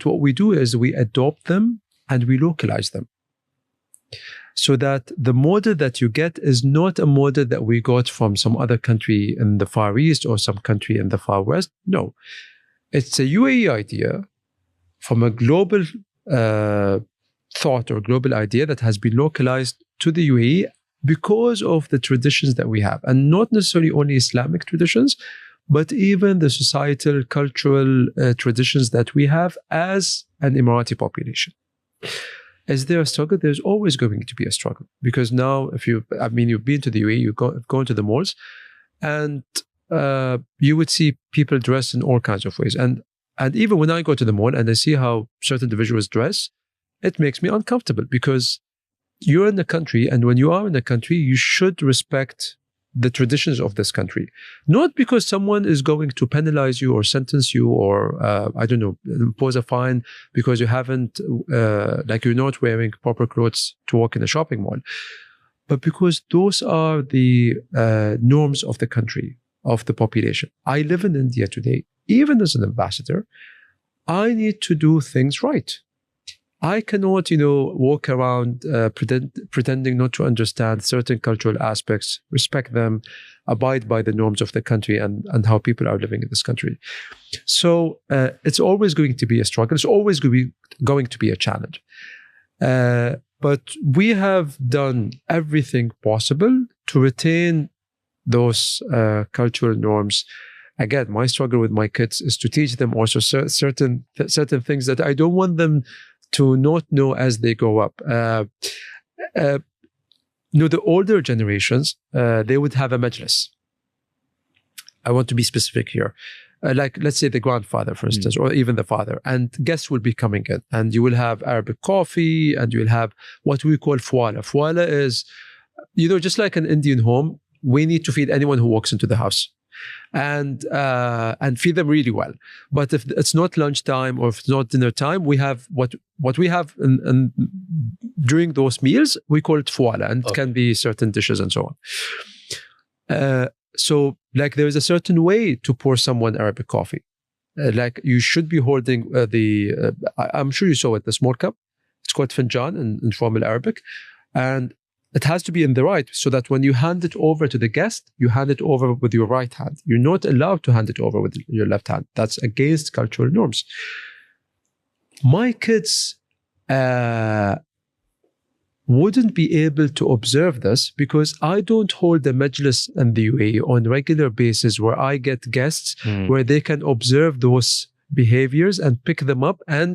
But what we do is we adopt them and we localize them, so that the model that you get is not a model that we got from some other country in the Far East or some country in the Far West. No, it's a UAE idea from a global thought or global idea that has been localized to the UAE because of the traditions that we have, and not necessarily only Islamic traditions, but even the societal, cultural traditions that we have as an Emirati population. Is there a struggle? There's always going to be a struggle, because now you've been to the UAE, you've gone to the malls, and you would see people dressed in all kinds of ways. And even when I go to the mall and I see how certain individuals dress, it makes me uncomfortable, because you're in the country, and when you are in the country, you should respect the traditions of this country. Not because someone is going to penalize you or sentence you or, impose a fine because you haven't, you're not wearing proper clothes to walk in a shopping mall, but because those are the norms of the country, of the population. I live in India today. Even as an ambassador, I need to do things right. I cannot, walk around pretending not to understand certain cultural aspects, respect them, abide by the norms of the country and how people are living in this country. So it's always going to be a struggle. It's always going to be a challenge. But we have done everything possible to retain those cultural norms. Again, my struggle with my kids is to teach them also certain things that I don't want them to not know as they grow up. The older generations, they would have a majlis. I want to be specific here. Let's say the grandfather, for instance, or even the father, and guests will be coming in, and you will have Arabic coffee, and you will have what we call fwala. Fwala is, just like an Indian home, we need to feed anyone who walks into the house. And feed them really well. But if it's not lunchtime or if it's not dinner time, we have what we have during those meals, we call it fwala, and it can be certain dishes and so on. So there is a certain way to pour someone Arabic coffee. You should be holding I'm sure you saw it, the small cup. It's called finjan in formal Arabic. And it has to be in the right, so that when you hand it over to the guest, you hand it over with your right hand. You're not allowed to hand it over with your left hand. That's against cultural norms. My kids wouldn't be able to observe this, because I don't hold the majlis in the UAE on a regular basis where I get guests where they can observe those behaviors and pick them up and